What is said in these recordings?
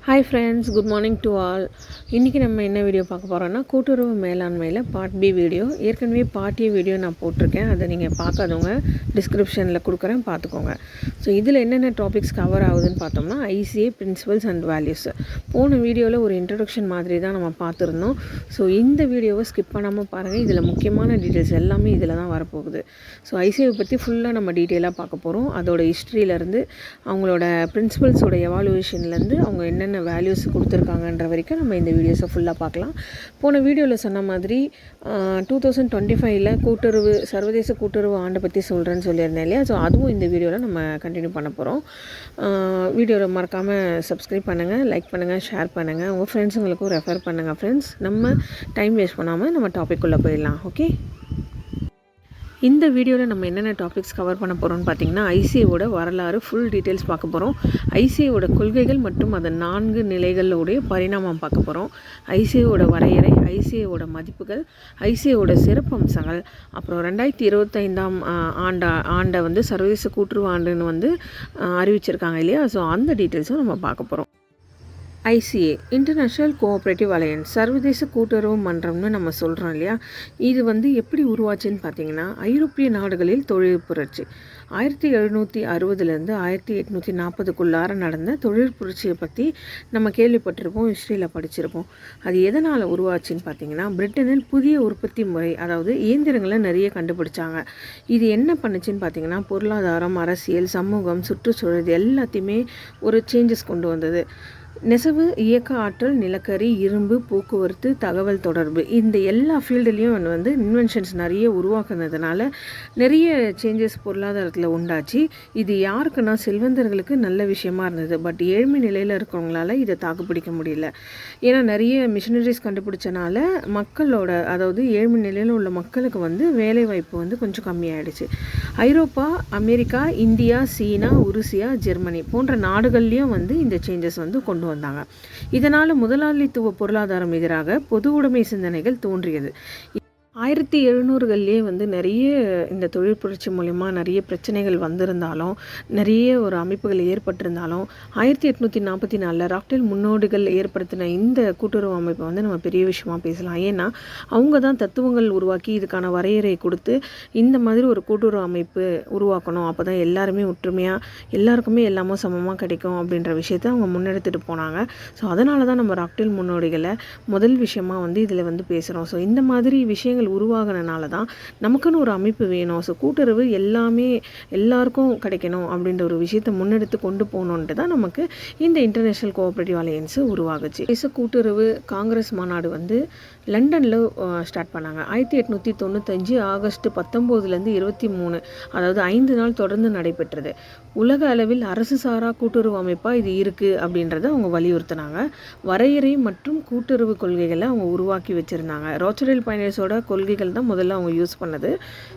Hi friends, good morning to all. இன்றைக்கி நம்ம என்ன வீடியோ பார்க்க போகிறோன்னா, கூட்டுறவு மேலாண்மையில் பார்ட் பி வீடியோ. ஏற்கனவே பார்ட் ஏ வீடியோ நான் போட்டிருக்கேன், அதை நீங்கள் பார்க்காதவங்க டிஸ்கிரிப்ஷனில் கொடுக்குறேன், பார்த்துக்கோங்க. ஸோ இதில் என்னென்ன டாபிக்ஸ் கவர் ஆகுதுன்னு பார்த்தோம்னா, ஐசிஏ பிரின்சிபல்ஸ் அண்ட் வேல்யூஸ். போன வீடியோவில் ஒரு இன்ட்ரடக்ஷன் மாதிரி தான் நம்ம பார்த்துருந்தோம். ஸோ இந்த வீடியோவை ஸ்கிப் பண்ணாமல் பாருங்கள், இதில் முக்கியமான டீட்டெயில்ஸ் எல்லாமே இதில் தான் வரப்போகுது. ஸோ ஐசிஏவை பற்றி ஃபுல்லாக நம்ம டீட்டெயிலாக பார்க்க போகிறோம். அதோட ஹிஸ்ட்ரியிலேருந்து, அவங்களோட பிரின்சிபல்ஸோட எவாலுவேஷன்லேருந்து, அவங்க என்னென்ன வேல்யூஸ் கொடுத்துருக்காங்கன்ற வரைக்கும் நம்ம இந்த வீடியோஸை ஃபுல்லாக பார்க்கலாம். போன வீடியோவில் சொன்ன மாதிரி 2025 கூட்டுறவு சர்வதேச கூட்டுறவு ஆண்டை பற்றி சொல்கிறேன்னு சொல்லியிருந்தேன் இல்லையா. ஸோ அதுவும் இந்த வீடியோவில் நம்ம கண்டினியூ பண்ண போகிறோம். வீடியோவில் மறக்காமல் சப்ஸ்கிரைப் பண்ணுங்கள், லைக் பண்ணுங்கள், ஷேர் பண்ணுங்கள், உங்கள் ஃப்ரெண்ட்ஸுங்களுக்கும் ரெஃபர் பண்ணுங்கள். ஃப்ரெண்ட்ஸ், நம்ம டைம் வேஸ்ட் பண்ணாமல் நம்ம டாபிக் உள்ளே போயிடலாம். ஓகே, இந்த வீடியோவில் நம்ம என்னென்ன டாபிக்ஸ் கவர் பண்ண போகிறோம்னு பார்த்தீங்கன்னா, ஐசிஏவோட வரலாறு ஃபுல் டீட்டெயில்ஸ் பார்க்க போகிறோம். ஐசிஏவோட கொள்கைகள் மற்றும் அதன் 4 நிலைகளுடைய பரிணாமம் பார்க்க போகிறோம். ஐசிஏவோட வரையறை, ஐசிஏவோட மதிப்புகள், ஐசிஏவோட சிறப்பம்சங்கள், அப்புறம் 2025ஆம் ஆண்டை வந்து சர்வதேச கூட்டுறவு ஆண்டுன்னு வந்து அறிவிச்சிருக்காங்க இல்லையா. ஸோ அந்த டீட்டெயில்ஸும் நம்ம பார்க்க போகிறோம். ஐசிஏ இன்டர்நேஷ்னல் கோஆப்ரேட்டிவ் அலையன்ஸ், சர்வதேச கூட்டுறவு மன்றம்னு நம்ம சொல்கிறோம் இல்லையா. இது வந்து எப்படி உருவாச்சுன்னு பார்த்தீங்கன்னா, ஐரோப்பிய நாடுகளில் தொழில் புரட்சி 1760 1840 நடந்த தொழில் புரட்சியை பற்றி நம்ம கேள்விப்பட்டிருப்போம், ஹிஸ்ட்ரியில் படிச்சிருப்போம். அது எதனால் உருவாச்சுன்னு பார்த்தீங்கன்னா, பிரிட்டனில் புதிய உற்பத்தி முறை, அதாவது இயந்திரங்களை நிறைய கண்டுபிடிச்சாங்க. இது என்ன பண்ணுச்சுன்னு பார்த்தீங்கன்னா, பொருளாதாரம், அரசியல், சமூகம், சுற்றுச்சூழல் இது எல்லாத்தையுமே ஒரு சேஞ்சஸ் கொண்டு வந்தது. நெசவு, இயக்க ஆற்றல், நிலக்கரி, இரும்பு, போக்குவரத்து, தகவல் தொடர்பு, இந்த எல்லா ஃபீல்டுலேயும் வந்து இன்வென்ஷன்ஸ் நிறைய உருவாக்குனதுனால நிறைய சேஞ்சஸ் பொருளாதாரத்தில் உண்டாச்சு. இது யாருக்குன்னா செல்வந்தர்களுக்கு நல்ல விஷயமா இருந்தது. பட் ஏழ்மை நிலையில் இருக்கிறவங்களால இதை தாக்குப்பிடிக்க முடியல. ஏன்னா நிறைய மிஷினரிஸ் கண்டுபிடிச்சனால மக்களோட, அதாவது ஏழ்மை நிலையில் உள்ள மக்களுக்கு வந்து வேலைவாய்ப்பு வந்து கொஞ்சம் கம்மியாயிடுச்சு. ஐரோப்பா, அமெரிக்கா, இந்தியா, சீனா, உருசியா, ஜெர்மனி போன்ற நாடுகள்லேயும் வந்து இந்த சேஞ்சஸ் வந்து கொண்டு வந்தாங்க. இதனால் முதலாளித்துவ பொருளாதாரம் எதிராக பொது உடைமை சிந்தனைகள் தோன்றியது. 1700களிலே வந்து நிறைய இந்த தொழில் புரட்சி மூலிமா நிறைய பிரச்சனைகள் வந்திருந்தாலும், நிறைய ஒரு அமைப்புகள் ஏற்பட்டிருந்தாலும், 1844 ராக்டெல் முன்னோடிகள் ஏற்படுத்தின இந்த கூட்டுறவு அமைப்பை வந்து நம்ம பெரிய விஷயமா பேசலாம். ஏன்னா அவங்க தான் தத்துவங்கள் உருவாக்கி இதுக்கான வரையறை கொடுத்து இந்த மாதிரி ஒரு கூட்டுறவு அமைப்பு உருவாக்கணும், அப்போ தான் எல்லாருமே ஒற்றுமையாக எல்லாருக்குமே எல்லாமே சமமாக கிடைக்கும் அப்படின்ற விஷயத்தை அவங்க முன்னெடுத்துட்டு போனாங்க. ஸோ அதனால தான் நம்ம ராக்டெல் முன்னோடிகளை முதல் விஷயமாக வந்து இதில் வந்து பேசுகிறோம். ஸோ இந்த மாதிரி விஷயங்கள் உருவாகினால தான் நமக்குன்னு ஒரு அமைப்பு வேணும். ஸோ கூட்டுறவு எல்லாருக்கும் கிடைக்கணும் அப்படின்ற ஒரு விஷயத்தை முன்னெடுத்து கொண்டு போகணுன்ட்டு தான் நமக்கு இந்த இன்டர்நேஷ்னல் கோஆப்ரேட்டிவ் அலையன்ஸ் உருவாகுச்சு. தேச கூட்டுறவு காங்கிரஸ் மாநாடு வந்து லண்டனில் ஸ்டார்ட் பண்ணாங்க. 1895 ஆகஸ்ட் 19 23, அதாவது 5 நாள் தொடர்ந்து நடைபெற்றது. உலக அளவில் அரசு சாரா கூட்டுறவு அமைப்பாக இது இருக்குது அப்படின்றத அவங்க வலியுறுத்தினாங்க. வரையறை மற்றும் கூட்டுறவு கொள்கைகளை அவங்க உருவாக்கி வச்சுருந்தாங்க. ராச்சரல் பைனர்ஸோட கொள்கைகள் தான் முதல்ல அவங்க யூஸ் பண்ணது.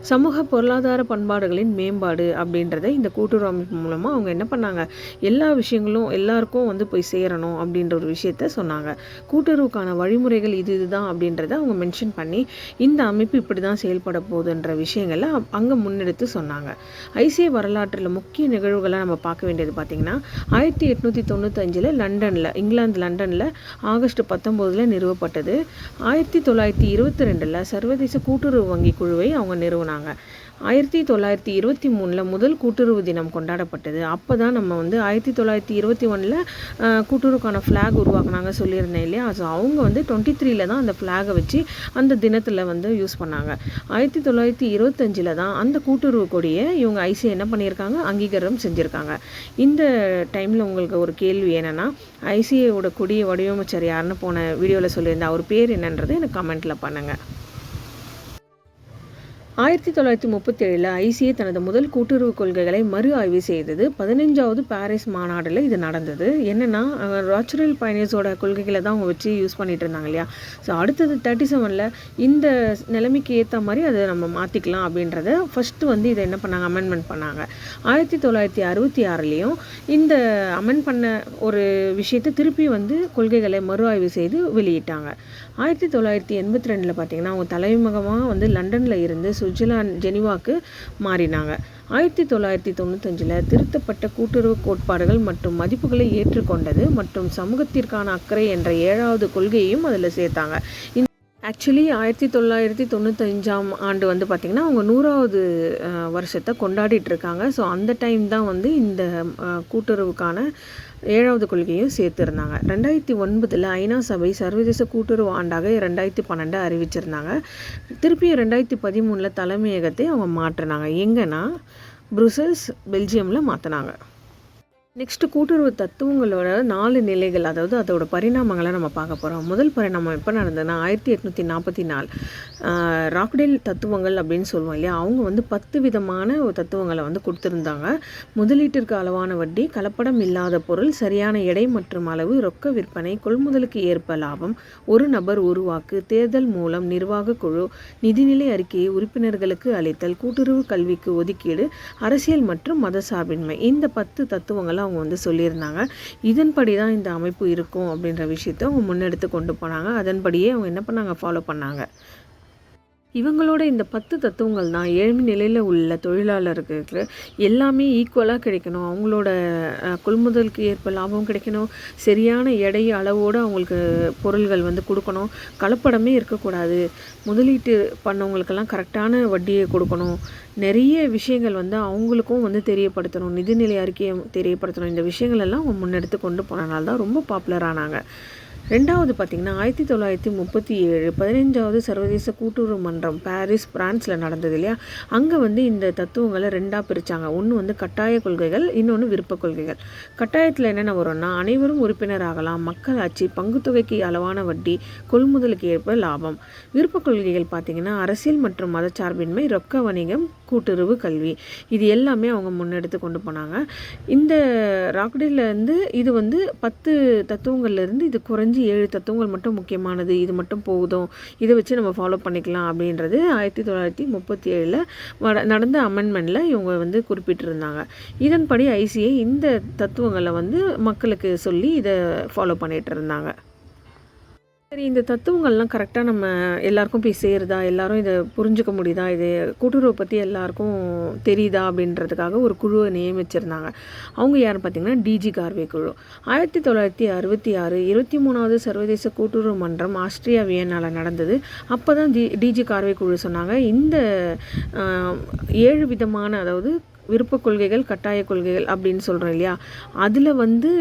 சமூக பொருளாதார பண்பாடுகளின் மேம்பாடு அப்படின்றத இந்த கூட்டுறவு அமைப்பு மூலமாக அவங்க என்ன பண்ணாங்க, எல்லா விஷயங்களும் எல்லாருக்கும் வந்து போய் சேரணும் அப்படின்ற ஒரு விஷயத்த சொன்னாங்க. கூட்டுறவுக்கான வழிமுறைகள் இதுதான் அப்படின்றத அவங்க மென்ஷன் பண்ணி இந்த அமைப்பு இப்படி தான் செயல்பட போகுதுன்ற விஷயங்களை அங்கே முன்னெடுத்து சொன்னாங்க. ஐசிஏ வரலாற்றில் முக்கிய நிகழ்வுகளை நம்ம பார்க்க வேண்டியது பார்த்திங்கன்னா, 1895 இங்கிலாந்து லண்டனில் ஆகஸ்ட் 19 நிறுவப்பட்டது. 1922 சர்வதேச கூட்டுறவு வங்கி குழுவை அவங்க நிறுவனாங்க. 1923 முதல் கூட்டுறவு தினம் கொண்டாடப்பட்டது. அப்போ தான் நம்ம வந்து 1921 கூட்டுறவுக்கான ஃப்ளாக் உருவாக்குனாங்க சொல்லியிருந்தேன் இல்லையா. ஸோ அவங்க வந்து 23 தான் அந்த ஃப்ளாகை வச்சு அந்த தினத்தில் வந்து யூஸ் பண்ணாங்க. 1925 தான் அந்த கூட்டுறவு கொடியை இவங்க ஐசிஏ என்ன பண்ணியிருக்காங்க, அங்கீகாரம் செஞ்சுருக்காங்க. இந்த டைமில் உங்களுக்கு ஒரு கேள்வி என்னென்னா, ஐசிஏவோட கொடியை வடிவமைச்சர் யாருன்னு போன வீடியோவில் சொல்லியிருந்தேன், அவர் பேர் என்னன்றது எனக்கு கமெண்ட்டில் பண்ணுங்கள். 1937 ஐசிஏ தனது முதல் கூட்டுறவு கொள்கைகளை மறு ஆய்வு செய்தது. 15வது பாரிஸ் மாநாட்டில் இது நடந்தது. என்னென்னா, ராச்சரல் பைனர்ஸோட கொள்கைகளை தான் அவங்க வச்சு யூஸ் பண்ணிட்டு இருந்தாங்க இல்லையா. ஸோ அடுத்தது 37 இந்த நிலைமைக்கு ஏற்ற மாதிரி அதை நம்ம மாற்றிக்கலாம் அப்படின்றத ஃபஸ்ட்டு வந்து இதை என்ன பண்ணாங்க, அமெண்ட்மெண்ட் பண்ணாங்க. 1966 இந்த அமெண்ட் பண்ண ஒரு விஷயத்தை திருப்பி வந்து கொள்கைகளை மறு ஆய்வு செய்து வெளியிட்டாங்க. 1982 பார்த்தீங்கன்னா அவங்க தலைமுகமாக வந்து லண்டனில் இருந்து சுவிட்சர்லாந்து ஜெனீவாவுக்கு மாறினாங்க. 1995 திருத்தப்பட்ட கூட்டுறவு கோட்பாடுகள் மற்றும் மதிப்புகளை ஏற்றுக்கொண்டது மற்றும் சமூகத்திற்கான அக்கறை என்ற 7வது கொள்கையையும் அதில் சேர்த்தாங்க. ஆக்சுவலி 1995 ஆண்டு வந்து பார்த்திங்கன்னா அவங்க 100வது வருஷத்தை கொண்டாடிட்டு இருக்காங்க. ஸோ அந்த டைம் தான் வந்து இந்த கூட்டுறவுக்கான 7வது கொள்கையும் சேர்த்துருந்தாங்க. 2009 ஐநா சபை சர்வதேச கூட்டுறவு ஆண்டாக 2012 அறிவிச்சிருந்தாங்க. திருப்பியும் 2013 தலைமையகத்தை அவங்க மாற்றினாங்க. எங்கன்னா புருசல்ஸ், பெல்ஜியமில் மாற்றினாங்க. நெக்ஸ்ட்டு கூட்டுறவு தத்துவங்களோட 4 நிலைகள், அதாவது அதோட பரிணாமங்களை நம்ம பார்க்க போகிறோம். முதல் பரிணாமம் எப்போ நடந்ததுன்னா 1844 ராக்டேல் தத்துவங்கள் அப்படின்னு சொல்லுவோம் இல்லையா. அவங்க வந்து 10 விதமான தத்துவங்களை வந்து கொடுத்துருந்தாங்க. முதலீட்டிற்கு அளவான வட்டி, கலப்படம் இல்லாத பொருள், சரியான எடை மற்றும் அளவு, ரொக்க விற்பனை, கொள்முதலுக்கு ஏற்ப லாபம், ஒரு நபர் ஒரு வாக்கு, தேர்தல் மூலம் நிர்வாக குழு, நிதிநிலை அறிக்கையை உறுப்பினர்களுக்கு அளித்தல், கூட்டுறவு கல்விக்கு ஒதுக்கீடு, அரசியல் மற்றும் மத சார்பின்மை. இந்த 10 தத்துவங்களை அவங்க வந்து சொல்லியிருந்தாங்க. இதன்படி தான் இந்த அமைப்பு இருக்கும் அப்படின்ற விஷயத்தை அவங்க முன்னெடுத்து கொண்டு போனாங்க. அதன்படியே அவங்க என்ன பண்ணாங்க, ஃபாலோ பண்ணாங்க. இவங்களோட இந்த 10 தத்துவங்கள் தான் ஏழ்மை நிலையில் உள்ள தொழிலாளர்களுக்கு எல்லாமே ஈக்குவலாக கிடைக்கணும், அவங்களோட கொள்முதலுக்கு ஏற்ப லாபம் கிடைக்கணும், சரியான எடை அளவோடு அவங்களுக்கு பொருள்கள் வந்து கொடுக்கணும், கலப்படமே இருக்கக்கூடாது, முதலீட்டு பண்ணவங்களுக்கெல்லாம் கரெக்டான வட்டியை கொடுக்கணும், நிறைய விஷயங்கள் வந்து அவங்களுக்கும் வந்து தெரியப்படுத்தணும், நிதிநிலை அறிக்கையை தெரியப்படுத்தணும். இந்த விஷயங்கள் எல்லாம் அவங்க முன்னெடுத்து கொண்டு போனனால தான் ரொம்ப பாப்புலரானாங்க. 2வது பார்த்திங்கன்னா 1937 15வது சர்வதேச கூட்டுறவு மன்றம் பாரிஸ், பிரான்ஸில் நடந்தது இல்லையா. அங்கே வந்து இந்த தத்துவங்களை 2ஆக பிரித்தாங்க. ஒன்று வந்து கட்டாய கொள்கைகள், இன்னொன்று விருப்ப கொள்கைகள். கட்டாயத்தில் என்னென்ன வரும்னா அனைவரும் உறுப்பினர் ஆகலாம், மக்களாட்சி, பங்குத்தொகைக்கு அளவான வட்டி, கொள்முதலுக்கு ஏற்ப லாபம். விருப்ப கொள்கைகள் பார்த்திங்கன்னா அரசியல் மற்றும் மதச்சார்பின்மை, ரொக்க வணிகம், கூட்டுறவு கல்வி. இது எல்லாமே அவங்க முன்னெடுத்து கொண்டு போனாங்க. இந்த ராக்டேலேருந்து இது வந்து 10 தத்துவங்கள்லேருந்து இது குறைஞ்சி 7 தத்துவங்கள் மட்டும் முக்கியமானது, இது மட்டும் போதும், இதை வச்சு நம்ம ஃபாலோ பண்ணிக்கலாம் அப்படின்றது 1937 நடந்த அமெண்ட்மெண்ட்டில் இவங்க வந்து குறிப்பிட்டிருந்தாங்க. இதன்படி ஐசிஐ இந்த தத்துவங்களை வந்து மக்களுக்கு சொல்லி இதை ஃபாலோ பண்ணிகிட்டு இருந்தாங்க. சரி, இந்த தத்துவங்கள்லாம் கரெக்டாக நம்ம எல்லாருக்கும் போய் சேருதா, எல்லாரும் இதை புரிஞ்சுக்க முடியுதா, இது கூட்டுறவை பற்றி எல்லாருக்கும் தெரியுதா அப்படின்றதுக்காக ஒரு குழுவை நியமிச்சிருந்தாங்க. அவங்க யாருன்னு பார்த்திங்கன்னா டிஜி கார்வே குழு. 1966 23வது சர்வதேச கூட்டுறவு மன்றம் ஆஸ்திரியா வியன்னாவில் நடந்தது. அப்போ தான் டிஜி கார்வே குழு சொன்னாங்க இந்த 7 விதமான, அதாவது விருப்ப கொள்கைகள், கட்டாய கொள்கைகள் அப்படின்னு சொல்கிறோம் இல்லையா, அதில் வந்து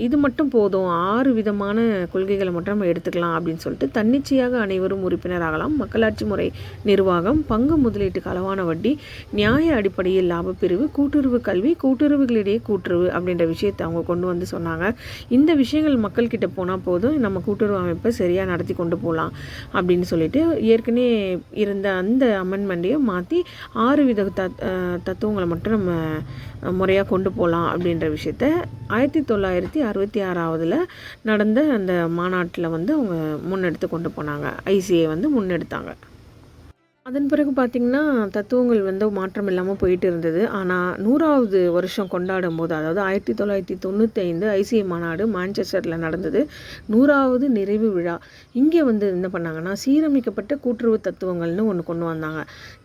இது மட்டும் போதும், 6 விதமான கொள்கைகளை மட்டும் நம்ம எடுத்துக்கலாம் அப்படின்னு சொல்லிட்டு தன்னிச்சையாக அனைவரும் உறுப்பினராகலாம், மக்களாட்சி முறை நிர்வாகம், பங்கு முதலீட்டுக்கு அளவான வட்டி, நியாய அடிப்படையில் லாபப்பிரிவு, கூட்டுறவு கல்வி, கூட்டுறவுகளிடையே கூட்டுறவு அப்படின்ற விஷயத்தை அவங்க கொண்டு வந்து சொன்னாங்க. இந்த விஷயங்கள் மக்கள்கிட்ட போனால் போதும், நம்ம கூட்டுறவு அமைப்பை சரியாக நடத்தி கொண்டு போகலாம் அப்படின்னு சொல்லிட்டு ஏற்கனவே இருந்த அந்த அமெண்ட்மெண்ட்டையும் மாற்றி 6 வித தத்துவங்களை மட்டும் நம்ம முறையாக கொண்டு போகலாம் அப்படின்ற விஷயத்த 1966 நடந்த அந்த மாநாட்டில் வந்து அவங்க முன்னெடுத்து கொண்டு போனாங்க. ஐசிஐ வந்து முன்னெடுத்தாங்க. அதன் பிறகு பார்த்திங்கன்னா தத்துவங்கள் வந்து மாற்றம் இல்லாமல் போயிட்டு இருந்தது. ஆனால் 100வது வருஷம் கொண்டாடும் போது, அதாவது 1995 ஐசிஐ மாநாடு மான்செஸ்டரில் நடந்தது. 100வது நிறைவு விழா. இங்கே வந்து என்ன பண்ணாங்கன்னா சீரமைக்கப்பட்ட கூட்டுறவு தத்துவங்கள்னு ஒன்று கொண்டு வந்தாங்க.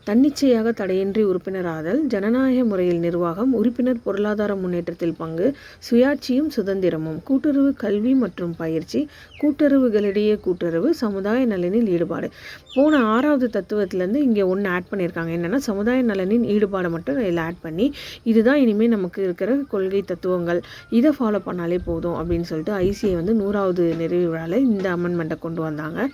தன்னிச்சையாக தடையின்றி உறுப்பினராதல், ஜனநாயக முறையில் நிர்வாகம், உறுப்பினர் பொருளாதார முன்னேற்றத்தில் பங்கு, சுயாட்சியும் சுதந்திரமும், கூட்டுறவு கல்வி மற்றும் பயிற்சி, கூட்டுறவுகளிடையே கூட்டுறவு, சமுதாய நலனில் ஈடுபாடு. போன 6வது தத்துவத்திலேருந்து இங்கே ஒன்று ஆட் பண்ணியிருக்காங்க. என்னென்னா சமுதாய நலனின் ஈடுபாடை மட்டும் இதில் ஆட் பண்ணி, இதுதான் இனிமேல் நமக்கு இருக்கிற கொள்கை தத்துவங்கள், இதை ஃபாலோ பண்ணாலே போதும் அப்படின்னு சொல்லிட்டு ஐசிஐ வந்து 100வது நிறைவு விழாவில் இந்த அமெண்ட்மெண்ட்டை கொண்டு வந்தாங்க.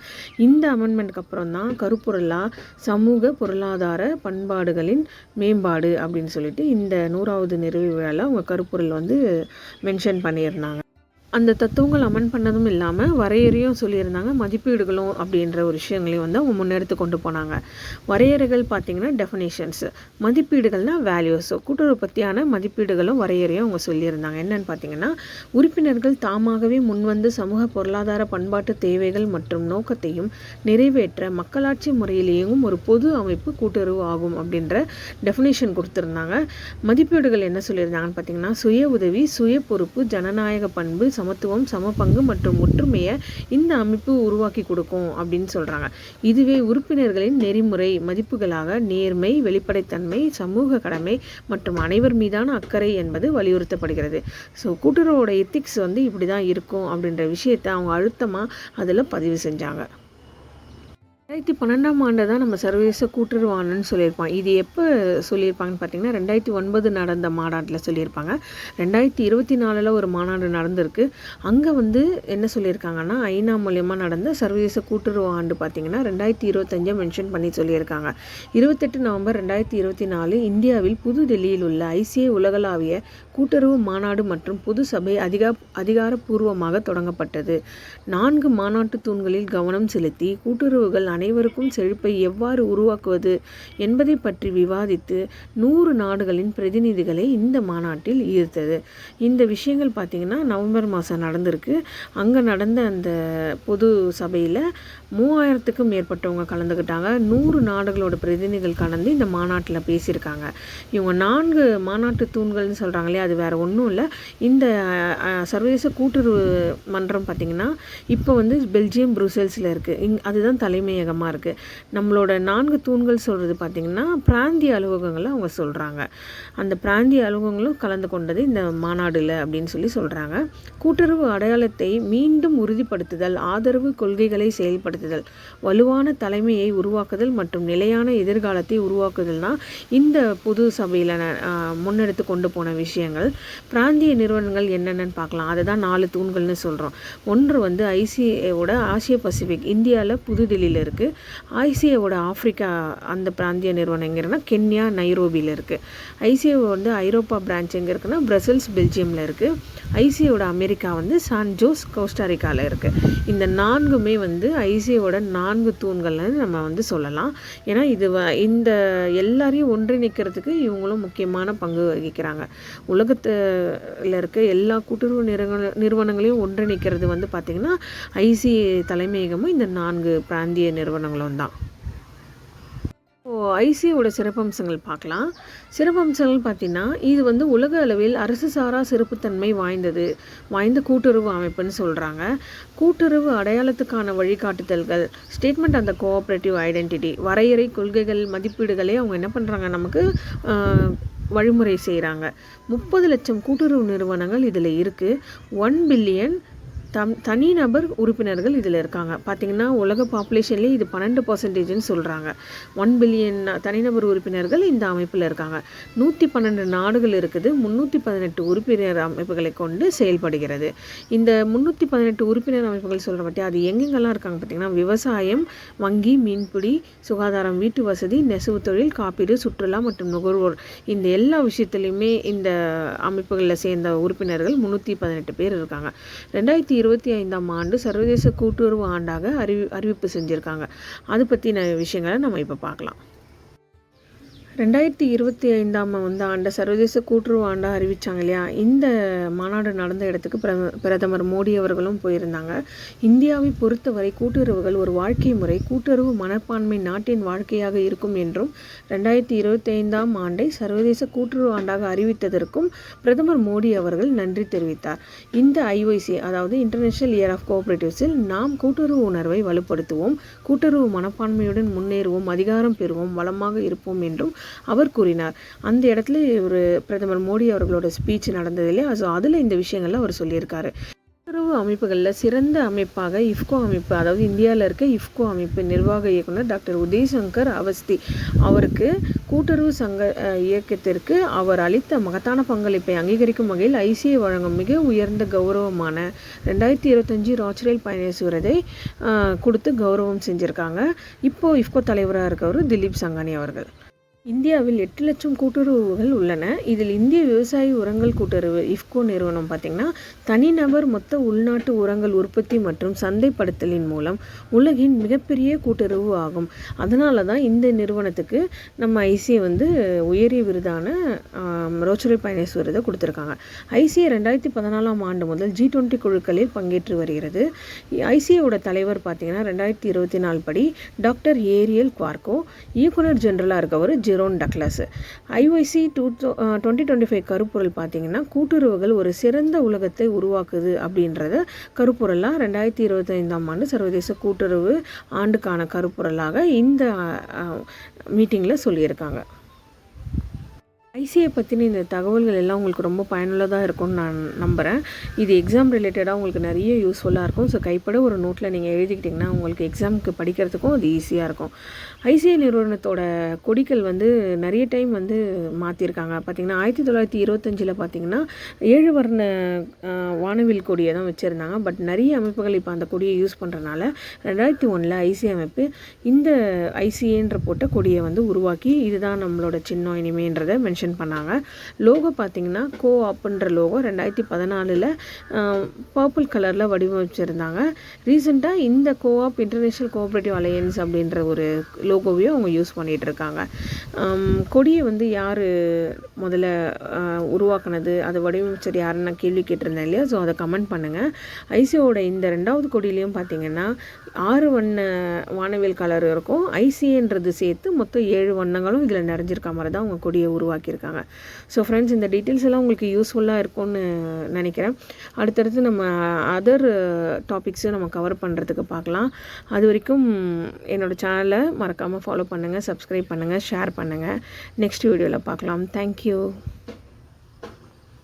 இந்த அமெண்ட்மெண்ட்டுக்கு அப்புறம் தான் கருப்பொருளாக சமூக பொருளாதார பண்பாடுகளின் மேம்பாடு அப்படின்னு சொல்லிட்டு இந்த 100வது நிறைவு விழாவில் அவங்க கருப்பொருள் வந்து மென்ஷன் பண்ணியிருந்தாங்க. அந்த தத்துவங்கள் அமெண்ட் பண்ணதும் இல்லாமல் வரையறையும் சொல்லியிருந்தாங்க, மதிப்பீடுகளும் அப்படின்ற ஒரு விஷயங்களையும் வந்து அவங்க முன்னெடுத்து கொண்டு போனாங்க. வரையறைகள் பார்த்திங்கன்னா டெஃபினேஷன்ஸ், மதிப்பீடுகள்னால் வேல்யூஸ். கூட்டுறவு பற்றியான மதிப்பீடுகளும் வரையறையும் அவங்க சொல்லியிருந்தாங்க. என்னென்னு பார்த்திங்கன்னா உறுப்பினர்கள் தாமாகவே முன்வந்து சமூக பொருளாதார பண்பாட்டு தேவைகள் மற்றும் நோக்கத்தையும் நிறைவேற்ற மக்களாட்சி முறையில் இயங்கும் ஒரு பொது அமைப்பு கூட்டுறவு ஆகும் அப்படின்ற டெஃபினேஷன் கொடுத்துருந்தாங்க. மதிப்பீடுகள் என்ன சொல்லியிருந்தாங்கன்னு பார்த்திங்கன்னா சுய உதவி, சுய பொறுப்பு, ஜனநாயக பண்பு, சமத்துவம், சமபங்கு மற்றும் ஒற்றுமையை இந்த அமைப்பு உருவாக்கி கொடுக்கும் அப்படின்னு சொல்கிறாங்க. இதுவே உறுப்பினர்களின் நெறிமுறை மதிப்புகளாக நேர்மை, வெளிப்படைத்தன்மை, சமூக கடமை மற்றும் அனைவர் மீதான அக்கறை என்பது வலியுறுத்தப்படுகிறது. ஸோ கூட்டுறவோட எத்திக்ஸ் வந்து இப்படி தான் இருக்கும் அப்படின்ற விஷயத்தை அவங்க அழுத்தமாக அதில் பதிவு செஞ்சாங்க. 2012ஆம் ஆண்டு தான் நம்ம சர்வதேச கூட்டுறவு ஆண்டுன்னு சொல்லியிருப்பாங்க. இது எப்போ சொல்லியிருப்பாங்கன்னு பார்த்தீங்கன்னா 2009 நடந்த மாநாட்டில் சொல்லியிருப்பாங்க. 2024 ஒரு மாநாடு நடந்திருக்கு. அங்கே வந்து என்ன சொல்லியிருக்காங்கன்னா ஐநா மூலயமா நடந்த சர்வதேச கூட்டுறவு ஆண்டு பார்த்திங்கன்னா 2025 மென்ஷன் பண்ணி சொல்லியிருக்காங்க. 28 நவம்பர் 2024 இந்தியாவில் புதுடெல்லியில் உள்ள ஐசிஏ உலகளாவிய கூட்டுறவு மாநாடு மற்றும் பொது சபை அதிகாரப்பூர்வமாக தொடங்கப்பட்டது. 4 மாநாட்டு தூண்களில் கவனம் செலுத்தி கூட்டுறவுகள் அனைவருக்கும் செழிப்பை எவ்வாறு உருவாக்குவது என்பதை பற்றி விவாதித்து 100 நாடுகளின் பிரதிநிதிகளை இந்த மாநாட்டில் ஈர்த்தது. இந்த விஷயங்கள் பார்த்திங்கன்னா நவம்பர் மாதம் நடந்திருக்கு. அங்கே நடந்த அந்த பொது சபையில் 3000க்கும் மேற்பட்டவங்க கலந்துக்கிட்டாங்க. 100 நாடுகளோட பிரதிநிதிகள் கலந்து இந்த மாநாட்டில் பேசியிருக்காங்க. இவங்க 4 மாநாட்டு தூண்கள்னு சொல்கிறாங்க இல்லையா, அது வேறு ஒன்றும் இல்லை. இந்த சர்வதேச கூட்டுறவு மன்றம் பார்த்திங்கன்னா இப்போ வந்து பெல்ஜியம் புருசெல்ஸில் இருக்குது. அதுதான் தலைமையகமாக இருக்குது. நம்மளோட 4 தூண்கள் சொல்கிறது பார்த்திங்கன்னா பிராந்திய அலுவலகங்களை அவங்க சொல்கிறாங்க. அந்த பிராந்திய அலுவலகங்களும் கலந்து கொண்டது இந்த மாநாடுல அப்படின்னு சொல்கிறாங்க. கூட்டுறவு அடையாளத்தை மீண்டும் உறுதிப்படுத்துதல், ஆதரவு கொள்கைகளை செயல்படுத்துதல், வலுவான தலைமையை உருவாக்குதல் மற்றும் நிலையான எதிர்காலத்தை உருவாக்குதல் தான் இந்த பொது சபையில் முன்னெடுத்து கொண்டு போன விஷயங்கள். பிராந்திய நிறுவனங்கள் என்னென்னு பார்க்கலாம். அதை தான் 4 தூண்கள்னு சொல்கிறோம். ஒன்று வந்து ஐசிஏவோட ஆசிய பசிபிக், இந்தியாவில் புதுடெல்லியில் இருக்குது. ஐசிஏவோட ஆஃப்ரிக்கா அந்த பிராந்திய நிறுவனம் எங்கன்னா கென்யா நைரோபியில் இருக்குது. ஐசிஏ வந்து ஐரோப்பா பிரான்ச் எங்கே இருக்குன்னா பிரசல்ஸ் பெல்ஜியமில் இருக்குது. ஐசிஏவோட அமெரிக்கா வந்து சான் ஜோஸ் கோஸ்டாரிக்காவில் இருக்குது. இந்த 4மே வந்து ஐசிஏவோட 4 தூண்கள்னு நம்ம வந்து சொல்லலாம். ஏன்னா இது இந்த எல்லாரையும் ஒன்றிணைக்கிறதுக்கு இவங்களும் முக்கியமான பங்கு வகிக்கிறாங்க. உலகத்தில் இருக்க எல்லா கூட்டுறவு நிறுவனங்களையும் ஒன்றிணைக்கிறது வந்து பார்த்திங்கன்னா ஐசிஏ தலைமையகமும் இந்த 4 பிராந்திய நிறுவனங்களும் தான். ஐசிஏவோட சிறப்பம்சங்கள் பார்க்கலாம். சிறப்பம்சங்கள் பார்த்திங்கன்னா இது வந்து உலக அளவில் அரசு சாரா சிறப்புத்தன்மை வாய்ந்த கூட்டுறவு அமைப்புன்னு சொல்கிறாங்க. கூட்டுறவு அடையாளத்துக்கான வழிகாட்டுதல்கள், ஸ்டேட்மெண்ட் அந்த கோஆப்ரேட்டிவ் ஐடென்டிட்டி, வரையறை, கொள்கைகள், மதிப்பீடுகளே அவங்க என்ன பண்ணுறாங்க, நமக்கு வழிமுறை செய்கிறாங்க. 30 லட்சம் கூட்டுறவு நிறுவனங்கள் இதில் இருக்குது. 1 பில்லியன் தனிநபர் உறுப்பினர்கள் இதில் இருக்காங்க. பார்த்திங்கன்னா உலக பாப்புலேஷன்லேயே இது 12%ன்னு சொல்கிறாங்க. 1 பில்லியன் தனிநபர் உறுப்பினர்கள் இந்த அமைப்பில் இருக்காங்க. 112 நாடுகள் இருக்குது. 318 உறுப்பினர் அமைப்புகளை கொண்டு செயல்படுகிறது. இந்த 318 உறுப்பினர் அமைப்புகள் சொல்கிற பற்றி அது எங்கெங்கெல்லாம் இருக்காங்க பார்த்திங்கன்னா விவசாயம், வங்கி, மீன்பிடி, சுகாதாரம், வீட்டு வசதி, நெசவு தொழில், காப்பீடு, சுற்றுலா மற்றும் நுகர்வோர், இந்த எல்லா விஷயத்துலையுமே இந்த அமைப்புகளில் சேர்ந்த உறுப்பினர்கள் 318 பேர் இருக்காங்க. 2025ஆம் ஆண்டு சர்வதேச கூட்டுறவு ஆண்டாக அறிவிப்பு செஞ்சுருக்காங்க. அது பற்றின விஷயங்களை நம்ம இப்போ பார்க்கலாம். 2025ஆம் ஆண்டு சர்வதேச கூட்டுறவு ஆண்டாக அறிவித்தாங்க இல்லையா, இந்த மாநாடு நடந்த இடத்துக்கு பிரதமர் மோடி அவர்களும் போயிருந்தாங்க. இந்தியாவை பொறுத்தவரை கூட்டுறவுகள் ஒரு வாழ்க்கை முறை, கூட்டுறவு மனப்பான்மை நாட்டின் வாழ்க்கையாக இருக்கும் என்றும் 2025ஆம் ஆண்டை சர்வதேச கூட்டுறவு ஆண்டாக அறிவித்ததற்கும் பிரதமர் மோடி அவர்கள் நன்றி தெரிவித்தார். இந்த ஐஒசி அதாவது இன்டர்நேஷனல் இயர் ஆஃப் கோஆபரேட்டிவ்ஸில் நாம் கூட்டுறவு உணர்வை வலுப்படுத்துவோம், கூட்டுறவு மனப்பான்மையுடன் முன்னேறுவோம், அதிகாரம் பெறுவோம், வளமாக இருப்போம் என்றும் அவர் கூறினார். அந்த இடத்துல ஒரு பிரதமர் மோடி அவர்களோட ஸ்பீச் நடந்ததில்லையா, அதில் இந்த விஷயங்கள்லாம் அவர் சொல்லியிருக்காரு. கூட்டுறவு அமைப்புகளில் சிறந்த அமைப்பாக இஃப்கோ அமைப்பு, அதாவது இந்தியாவில் இருக்க இஃப்கோ அமைப்பு நிர்வாக இயக்குனர் டாக்டர் உதய்சங்கர் அவஸ்தி அவருக்கு கூட்டுறவு சங்க இயக்கத்திற்கு அவர் அளித்த மகத்தான பங்களிப்பை அங்கீகரிக்கும் வகையில் ஐசிஏ வழங்கும் மிக உயர்ந்த கௌரவமான 2025 ராச்சரல் பைனேஸ் விருதை கொடுத்து கௌரவம் செஞ்சுருக்காங்க. இப்போது இஃப்கோ தலைவராக இருக்கவர் திலீப் சங்கானி அவர்கள். இந்தியாவில் 8 லட்சம் கூட்டுறவுகள் உள்ளன. இதில் இந்திய விவசாய உரங்கள் கூட்டுறவு இஃப்கோ நிறுவனம் பார்த்திங்கன்னா தனிநபர் மொத்த உள்நாட்டு உரங்கள் உற்பத்தி மற்றும் சந்தைப்படுத்தலின் மூலம் உலகின் மிகப்பெரிய கூட்டுறவு ஆகும். அதனால தான் இந்த நிறுவனத்துக்கு நம்ம ஐசிஏ வந்து உயரிய விருதான ரோச்சரல் பைனேஸ் விருதை கொடுத்துருக்காங்க. ஐசிஏ 2014ஆம் ஆண்டு முதல் G20 குழுக்களில் பங்கேற்று வருகிறது. ஐசிஏவோட தலைவர் பார்த்திங்கன்னா 2024 படி டாக்டர் ஏரியல் குவார்கோ, இயக்குனர் ஜெனரலாக இருக்கவர் ஜெரோன் டக்ளஸ். ஐஒய்சி 2025 கருப்பொருள் பார்த்திங்கன்னா கூட்டுறவுகள் ஒரு சிறந்த உலகத்தை உருவாக்குது அப்படின்றத கருப்பொருளாக 2025ஆம் ஆண்டு சர்வதேச கூட்டுறவு ஆண்டுக்கான கருப்பொருளாக இந்த மீட்டிங்கில் சொல்லியிருக்காங்க. ஐசிஐ பற்றின இந்த தகவல்கள் எல்லாம் உங்களுக்கு ரொம்ப பயனுள்ளதாக இருக்கும்னு நான் நம்புகிறேன். இது எக்ஸாம் ரிலேட்டடாக உங்களுக்கு நிறைய யூஸ்ஃபுல்லாக இருக்கும். ஸோ கைப்பட ஒரு நோட்டில் நீங்கள் எழுதிக்கிட்டிங்கன்னா உங்களுக்கு எக்ஸாமுக்கு படிக்கிறதுக்கும் அது ஈஸியாக இருக்கும். ஐசிஐ நிறுவனத்தோட கொடிகள் நிறைய டைம் மாற்றிருக்காங்க. பார்த்திங்கன்னா 1925 பார்த்திங்கன்னா 7 வர்ண வானவில் கொடியை தான் வச்சுருந்தாங்க. பட் நிறைய அமைப்புகள் இப்போ அந்த கொடியை யூஸ் பண்ணுறதுனால 2001 ஐசிஐ அமைப்பு இந்த ஐசிஏன்ற போட்ட கொடியை உருவாக்கி இதுதான் நம்மளோட சின்னம் இனிமேன்றதை மென்ஷன் பண்ணாங்க. லோகோ பார்த்திங்கன்னா கோஆப்ன்ற லோகோ 2014 பர்பிள் கலரில் வடிவமைச்சிருந்தாங்க. ரீசெண்டாக இந்த கோஆப் இன்டர்நேஷ்னல் கோஆப்ரேட்டிவ் அலையன்ஸ் அப்படின்ற ஒரு லோகோவையும் அவங்க யூஸ் பண்ணிகிட்டு இருக்காங்க. கொடியை யார் முதல்ல உருவாக்குனது, அதை வடிவமைச்சர் யாருன்னு நான் கேள்வி கேட்டிருந்தேன் இல்லையா? ஸோ அதை கமெண்ட் பண்ணுங்கள். ஐசிஓட இந்த 2வது கொடியிலையும் பார்த்திங்கன்னா 6 வண்ண வானவில் கலர் இருக்கும். ஐசிஏன்றது சேர்த்து மொத்தம் 7 வண்ணங்களும் இதில் நிறைஞ்சிருக்க மாதிரி தான் அவங்க கொடியை உருவாக்கியிருக்காங்க. ஸோ ஃப்ரெண்ட்ஸ், இந்த டீட்டெயில்ஸ் எல்லாம் உங்களுக்கு யூஸ்ஃபுல்லாக இருக்கும்னு நினைக்கிறேன். அடுத்தடுத்து நம்ம அதர் டாபிக்ஸும் நம்ம கவர் பண்ணுறதுக்கு பார்க்கலாம். அது வரைக்கும் என்னோடய சேனலை மறக்காமல் ஃபாலோ பண்ணுங்கள், சப்ஸ்கிரைப் பண்ணுங்கள், ஷேர் பண்ணுங்கள். நெக்ஸ்ட் வீடியோவில் பார்க்கலாம். தேங்க்யூ.